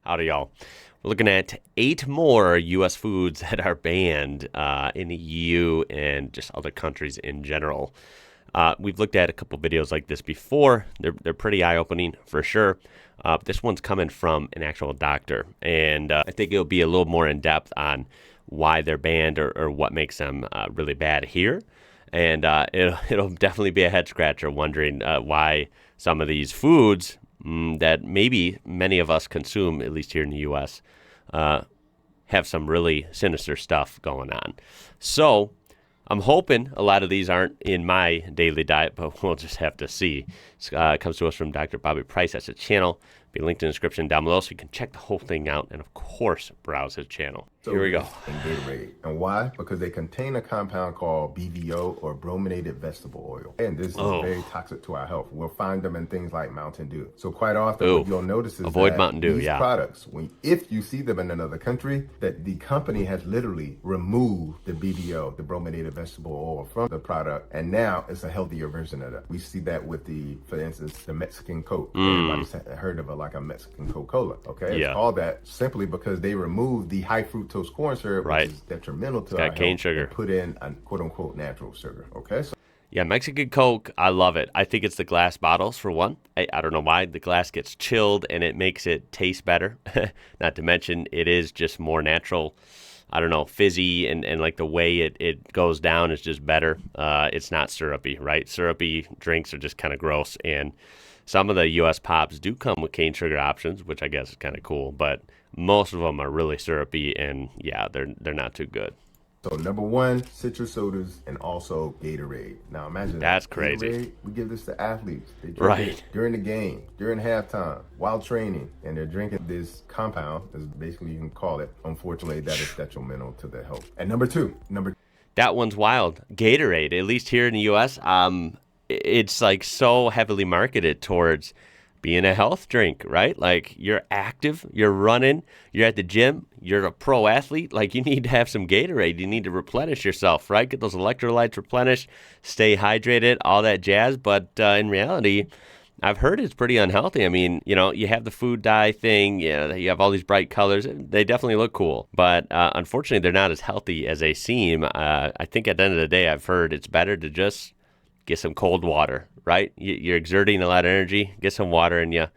Howdy, y'all. We're looking at 8 more U.S. foods that are banned in the EU and just other countries in general. We've looked at a couple videos like this before. They're pretty eye-opening for sure. This one's coming from an actual doctor, and I think it'll be a little more in-depth on why they're banned or what makes them really bad here. And it'll definitely be a head-scratcher wondering why some of these foods that maybe many of us consume, at least here in the U.S., have some really sinister stuff going on. So I'm hoping a lot of these aren't in my daily diet, but we'll just have to see. It comes to us from Dr. Bobby Price. That's his channel. Be linked in the description down below so you can check the whole thing out and, of course, browse his channel. So here we go. And Gatorade. And why? Because they contain a compound called BVO, or brominated vegetable oil. And this is very toxic to our health. We'll find them in things like Mountain Dew. So quite often what you'll notice is avoid that Mountain Dew, these products, if you see them in another country, that the company has literally removed the BVO, the brominated vegetable oil, from the product, and now it's a healthier version of that. We see that with for instance, the Mexican Coke. Everybody's heard of it like a Mexican Coca-Cola, okay? It's called that simply because they removed the high fructose corn syrup, which is detrimental to our cane health, sugar. and put in a quote-unquote natural sugar, okay? So yeah, Mexican Coke, I love it. I think it's the glass bottles, for one. I don't know why. The glass gets chilled, and it makes it taste better. Not to mention, it is just more natural. I don't know, fizzy, and like the way it goes down is just better. It's not syrupy, right? Syrupy drinks are just kind of gross, and some of the U.S. pops do come with cane sugar options, which I guess is kind of cool, but most of them are really syrupy, and yeah, they're not too good. So number 1, citrus sodas, and also Gatorade. Now imagine that's that. crazy. Gatorade, we give this to athletes. They drink it during the game, during halftime, while training, and they're drinking this compound, as basically you can call it. Unfortunately, that is detrimental to their health. And number 2, that one's wild. Gatorade, at least here in the U.S., it's like so heavily marketed towards being a health drink, right? Like you're active, you're running, you're at the gym, you're a pro athlete. Like you need to have some Gatorade. You need to replenish yourself, right? Get those electrolytes replenished, stay hydrated, all that jazz. But in reality, I've heard it's pretty unhealthy. I mean, you know, you have the food dye thing, you have all these bright colors. They definitely look cool. But unfortunately, they're not as healthy as they seem. I think at the end of the day, I've heard it's better to just get some cold water, right? You're exerting a lot of energy, get some water in you,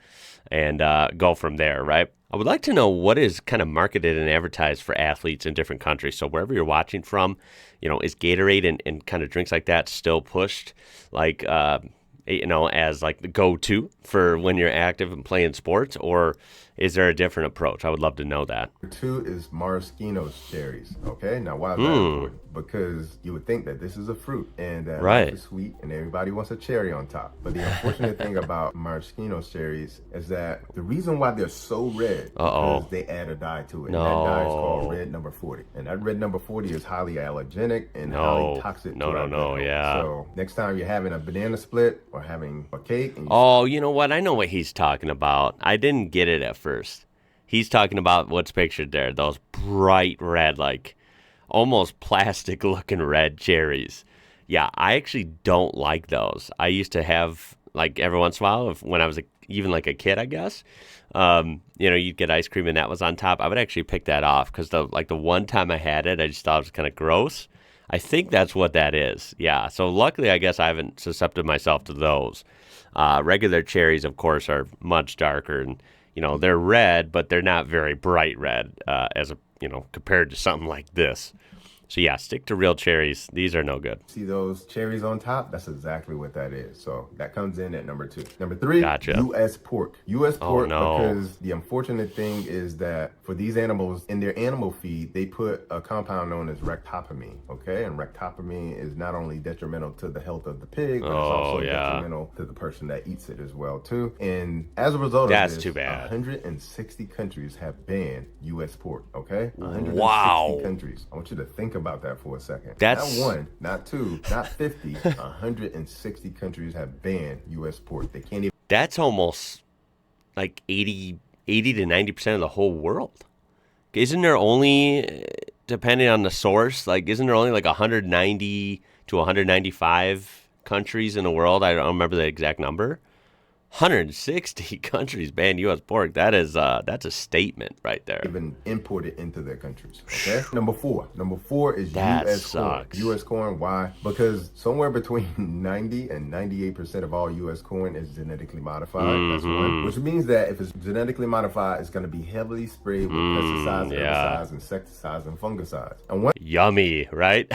and go from there, right? I would like to know what is kind of marketed and advertised for athletes in different countries. So wherever you're watching from, you know, is Gatorade and kind of drinks like that still pushed like, you know, as like the go-to for when you're active and playing sports, or is there a different approach? I would love to know that. Number 2 is maraschino cherries, okay? Now, why is that important? Because you would think that this is a fruit and that life is sweet and everybody wants a cherry on top. But the unfortunate thing about maraschino cherries is that the reason why they're so red is because they add a dye to it. And that dye is called red number 40. And that red number 40 is highly allergenic and highly toxic to our health. So next time you're having a banana split or having a cake. And you know what? I know what he's talking about. I didn't get it at first. He's talking about what's pictured there. Those bright red, like almost plastic looking red cherries. Yeah, I actually don't like those. I used to have, like, every once in a while, when I was even like a kid, I guess, you know, you'd get ice cream and that was on top. I would actually pick that off because the one time I had it, I just thought it was kind of gross. I think that's what that is. Yeah, so luckily, I guess I haven't susceptible myself to those. Regular cherries, of course, are much darker, and you know, they're red, but they're not very bright red compared to something like this. So yeah, stick to real cherries. These are no good. See those cherries on top? That's exactly what that is. So that comes in at number 2. Number 3, U.S. pork. U.S. pork, because the unfortunate thing is that for these animals, in their animal feed, they put a compound known as ractopamine, okay? And ractopamine is not only detrimental to the health of the pig, but it's also detrimental to the person that eats it as well, too. And as a result of this, too bad. 160 countries have banned U.S. pork, okay? 160 countries. I want you to think about that for a second. That's not 1, not 2, not 50. 160 countries have banned U.S. pork. They can't even. That's almost like 80 to 90% of the whole world. Isn't there only, depending on the source, like isn't there only like 190 to 195 countries in the world? I don't remember the exact number. 160 countries ban U.S. pork. That's a statement right there. Even import it into their countries. Okay. Number four is that U.S. sucks. corn. U.S. corn. Why? Because somewhere between 90 and 98% of all U.S. corn is genetically modified. That's one. Which means that if it's genetically modified, it's going to be heavily sprayed with pesticides, herbicides, insecticides, and fungicides. And one yummy, right?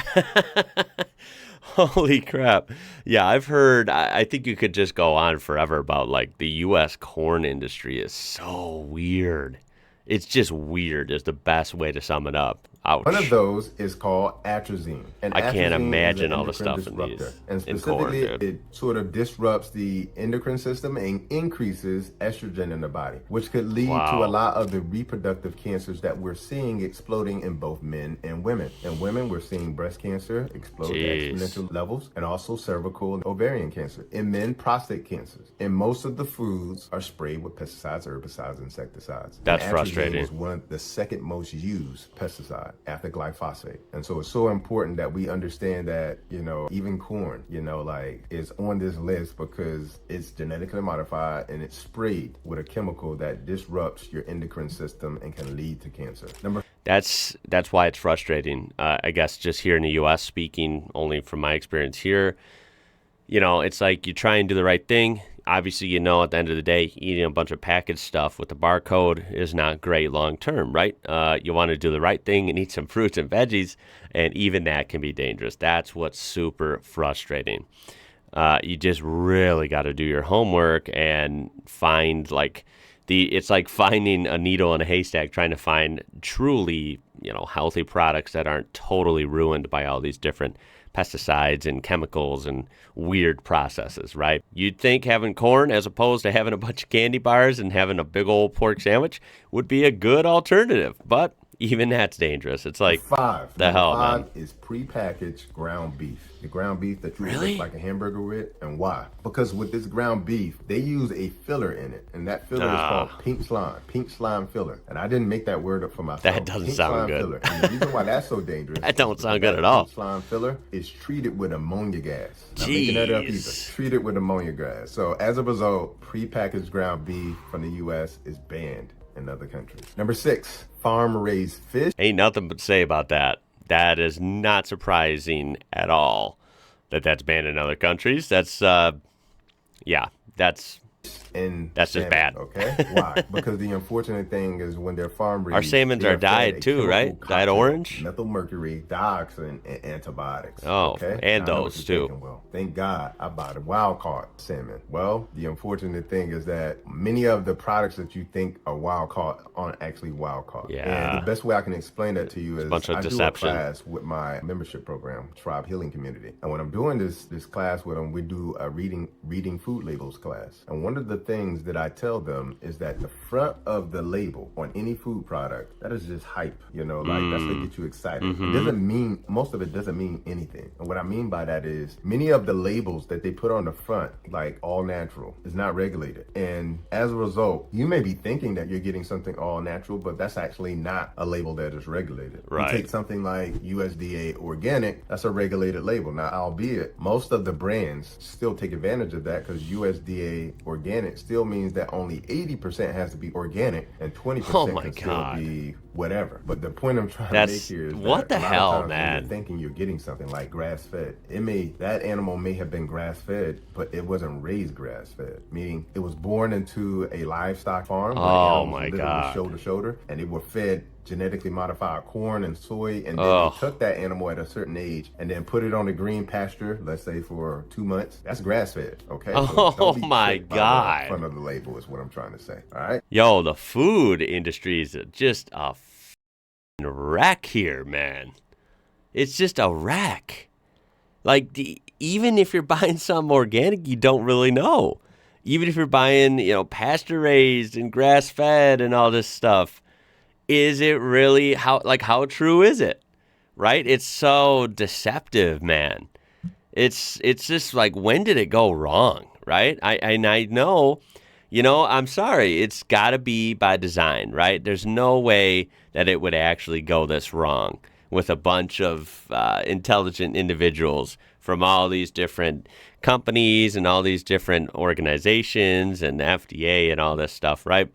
Holy crap. Yeah, I've heard, I think you could just go on forever about like the U.S. corn industry is so weird. It's just weird is the best way to sum it up. Ouch. One of those is called atrazine. And I can't atrazine imagine is an all the endocrine stuff in disruptor. these. And specifically, it sort of disrupts the endocrine system and increases estrogen in the body, which could lead to a lot of the reproductive cancers that we're seeing exploding in both men and women. In women, we're seeing breast cancer explode to exponential levels, and also cervical and ovarian cancer. In men, prostate cancers. And most of the foods are sprayed with pesticides, herbicides, insecticides. That's frustrating. Is one of the second most used pesticide after glyphosate. And so it's so important that we understand that, even corn, is on this list because it's genetically modified and it's sprayed with a chemical that disrupts your endocrine system and can lead to cancer. That's why it's frustrating. I guess just here in the U.S., speaking only from my experience here, it's like you try and do the right thing. Obviously, at the end of the day, eating a bunch of packaged stuff with the barcode is not great long term, right? You want to do the right thing and eat some fruits and veggies, and even that can be dangerous. That's what's super frustrating. You just really got to do your homework and find it's like finding a needle in a haystack, trying to find truly, healthy products that aren't totally ruined by all these different pesticides and chemicals and weird processes, right? You'd think having corn as opposed to having a bunch of candy bars and having a big old pork sandwich would be a good alternative, but even that's dangerous. It's like, the hell, man. Five is prepackaged ground beef. The ground beef that you make like a hamburger with. And why? Because with this ground beef, they use a filler in it. And that filler is called pink slime filler. And I didn't make that word up for myself. That doesn't sound good. Filler. And the reason why that's so dangerous that don't sound good at all. Pink slime filler is treated with ammonia gas. Not making that up either. Treated with ammonia gas. So as a result, prepackaged ground beef from the U.S. is banned in other countries. Number 6, farm-raised fish. Ain't nothing but to say about that. That is not surprising at all that's banned in other countries. That's just bad. Okay, why? Because the unfortunate thing is when they're farm raised, our salmons are dyed too, right? Dyed orange, methyl mercury, dioxin, and antibiotics. Oh, okay? And those too. Thinking, well, thank God I bought a wild caught salmon. Well, the unfortunate thing is that many of the products that you think are wild caught aren't actually wild caught. Yeah. And the best way I can explain that to you is I deception. Do a class with my membership program, Tribe Healing Community, and when I'm doing this class with them, we do a reading food labels class. And one of the things that I tell them is that the front of the label on any food product, that is just hype, that's to get you excited. It doesn't mean, most of it doesn't mean anything. And what I mean by that is many of the labels that they put on the front, like all natural, is not regulated. And as a result, you may be thinking that you're getting something all natural, but that's actually not a label that is regulated. Right. You take something like USDA organic, that's a regulated label. Now, albeit most of the brands still take advantage of that because USDA organic still means that only 80% has to be organic and 20% can still be whatever. But the point I'm trying to make here is what the hell, man? You're thinking you're getting something like grass-fed. That animal may have been grass-fed, but it wasn't raised grass-fed, meaning it was born into a livestock farm. Oh my God! Shoulder to shoulder, and they were fed genetically modified corn and soy, and then they took that animal at a certain age and then put it on a green pasture, let's say for 2 months. That's grass-fed, okay? Oh my God. The front of the label is what I'm trying to say, all right? Yo, the food industry is just a wreck here, man. It's just a wreck. Like, even if you're buying something organic, you don't really know. Even if you're buying, pasture-raised and grass-fed and all this stuff, is it really, how true is it? Right? It's so deceptive, man. It's just like, when did it go wrong, right? I know, I'm sorry. It's got to be by design, right? There's no way that it would actually go this wrong with a bunch of intelligent individuals from all these different companies and all these different organizations and the FDA and all this stuff, right?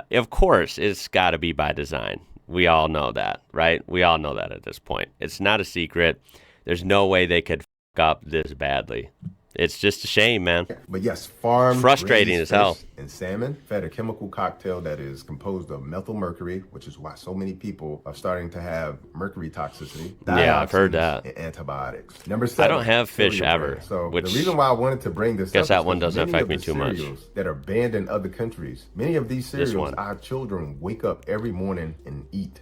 Of course, it's got to be by design. We all know that, right? We all know that at this point. It's not a secret. There's no way they could fuck up this badly. It's just a shame, man. But yes, farm frustrating as hell. And salmon fed a chemical cocktail that is composed of methyl mercury, which is why so many people are starting to have mercury toxicity. Yeah, I've heard that. And antibiotics. Number 7. I don't have fish ever. So the reason why I wanted to bring this up is that one doesn't affect me too much. That are banned in other countries. Many of these cereals, our children wake up every morning and eat.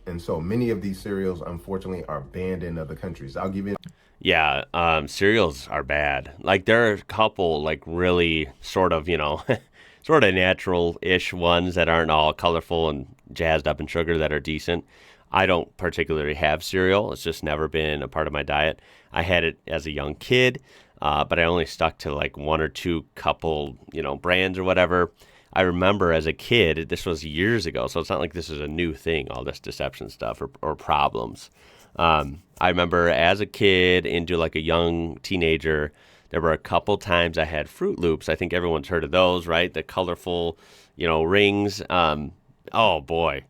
And so many of these cereals, unfortunately, are banned in other countries. I'll give you. Yeah, cereals are bad. Like, there are a couple, like, really sort of, sort of natural-ish ones that aren't all colorful and jazzed up in sugar that are decent. I don't particularly have cereal. It's just never been a part of my diet. I had it as a young kid, but I only stuck to, like, one or two couple, brands or whatever. I remember as a kid, this was years ago, so it's not like this is a new thing, all this deception stuff or problems. I remember as a kid into like a young teenager, there were a couple times I had Fruit Loops. I think everyone's heard of those, right? The colorful, rings. Oh boy.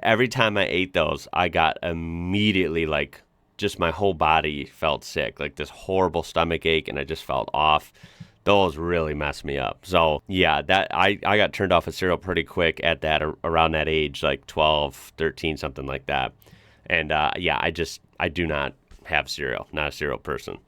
Every time I ate those, I got immediately like just my whole body felt sick, like this horrible stomach ache, and I just felt off. Those really messed me up. So yeah, that I got turned off of cereal pretty quick at that around that age, like 12, 13, something like that. And I do not have cereal, not a cereal person.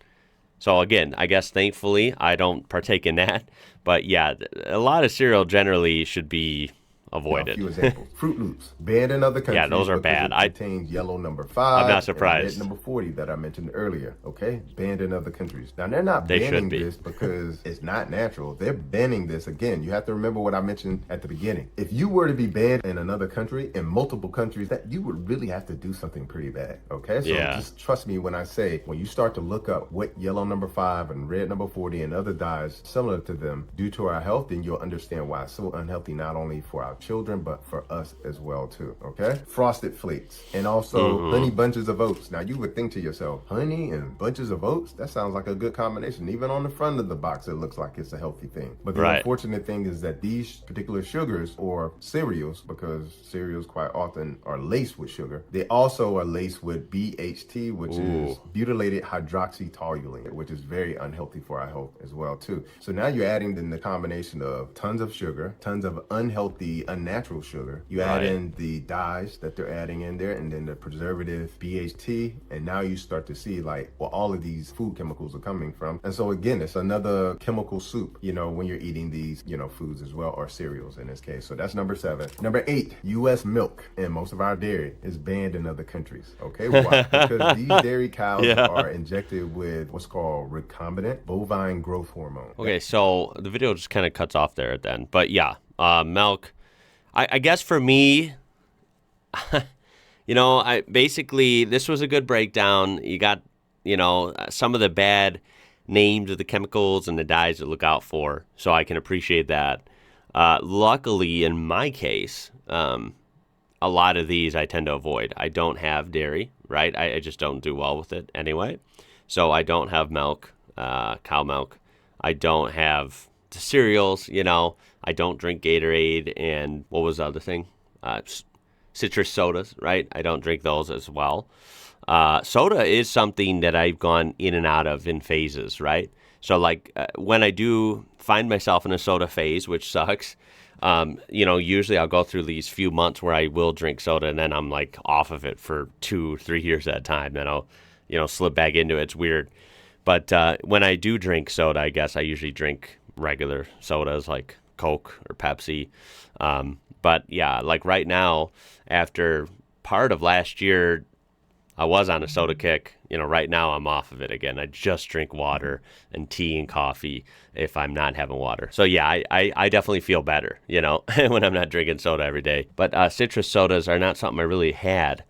So again, I guess thankfully I don't partake in that. But yeah, a lot of cereal generally should be avoided. A few examples. Fruit Loops, banned in other countries. Yeah, those are bad. It contains yellow number 5. I'm not surprised. And red number 40 that I mentioned earlier. Okay, banned in other countries. Now they're not banning this because it's not natural. They're banning this again. You have to remember what I mentioned at the beginning. If you were to be banned in another country, in multiple countries, that you would really have to do something pretty bad. Okay, so just trust me when I say when you start to look up what yellow number 5 and red number 40 and other dyes similar to them do to our health, then you'll understand why it's so unhealthy not only for our children but for us as well too. Okay, Frosted Flakes and also honey bunches of oats. Now you would think to yourself, honey and bunches of oats, that sounds like a good combination. Even on the front of the box it looks like it's a healthy thing, but the unfortunate thing is that these particular sugars or cereals, because cereals quite often are laced with sugar, they also are laced with BHT, which is butylated hydroxytoluene, which is very unhealthy for our health as well too. So now you're adding in the combination of tons of sugar, tons of unhealthy, unnatural sugar. You add in the dyes that they're adding in there, and then the preservative BHT, and now you start to see like where all of these food chemicals are coming from. And so again, it's another chemical soup, when you're eating these, foods as well, or cereals in this case. So that's number 7. Number 8, U.S. milk and most of our dairy is banned in other countries. Okay, why? Because these dairy cows are injected with what's called recombinant bovine growth hormone. Okay, so the video just kind of cuts off there then, but yeah, milk. I guess for me, I basically, this was a good breakdown. You got, some of the bad names of the chemicals and the dyes to look out for, so I can appreciate that. Luckily, in my case, a lot of these I tend to avoid. I don't have dairy, right? I just don't do well with it anyway. So I don't have milk, cow milk. I don't have the cereals, I don't drink Gatorade, and what was the other thing? Citrus sodas, right? I don't drink those as well. Soda is something that I've gone in and out of in phases, right? So like when I do find myself in a soda phase, which sucks, usually I'll go through these few months where I will drink soda, and then I'm like off of it for 2-3 years at a time. Then I'll, slip back into it. It's weird. But when I do drink soda, I guess I usually drink regular sodas like Coke or Pepsi. But yeah, like right now, after part of last year, I was on a soda kick. Right now I'm off of it again. I just drink water and tea and coffee if I'm not having water. So yeah, I definitely feel better, when I'm not drinking soda every day. But citrus sodas are not something I really had.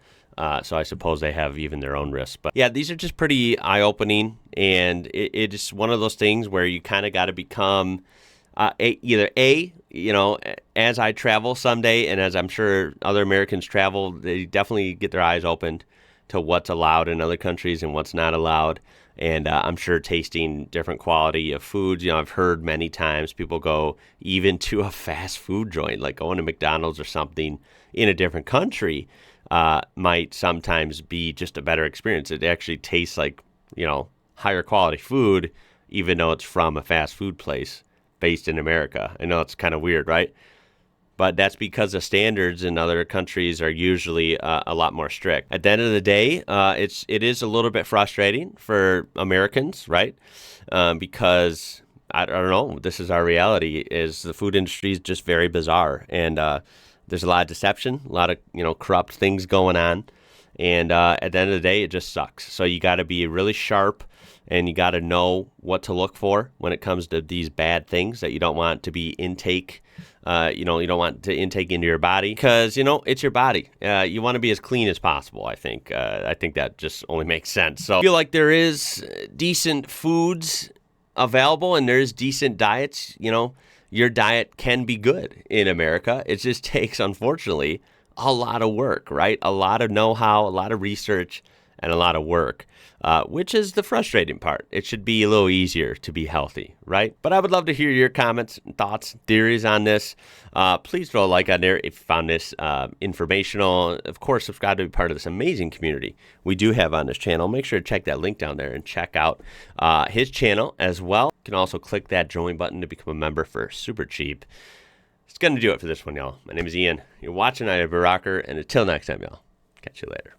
So I suppose they have even their own risks. But yeah, these are just pretty eye-opening. And it's one of those things where you kind of got to become as I travel someday, and as I'm sure other Americans travel, they definitely get their eyes opened to what's allowed in other countries and what's not allowed. And I'm sure tasting different quality of foods. I've heard many times people go even to a fast food joint, like going to McDonald's or something in a different country, might sometimes be just a better experience. It actually tastes like, higher quality food, even though it's from a fast food place based in America. I know it's kind of weird, right? But that's because the standards in other countries are usually a lot more strict. At the end of the day, it is a little bit frustrating for Americans, right? Because I don't know, this is our reality. Is the food industry is just very bizarre, and there's a lot of deception, a lot of corrupt things going on, and at the end of the day, it just sucks. So you got to be really sharp, and you got to know what to look for when it comes to these bad things that you don't want to be intake. You don't want to intake into your body because, it's your body. You want to be as clean as possible, I think. I think that just only makes sense. So I feel like there is decent foods available and there's decent diets. Your diet can be good in America. It just takes, unfortunately, a lot of work, right? A lot of know-how, a lot of research, and a lot of work, which is the frustrating part. It should be a little easier to be healthy, right? But I would love to hear your comments, thoughts, theories on this. Please throw a like on there if you found this informational. Of course, subscribe to be part of this amazing community we do have on this channel. Make sure to check that link down there and check out his channel as well. You can also click that join button to become a member for super cheap. It's going to do it for this one, y'all. My name is Ian. You're watching IWrocker, and until next time, y'all, catch you later.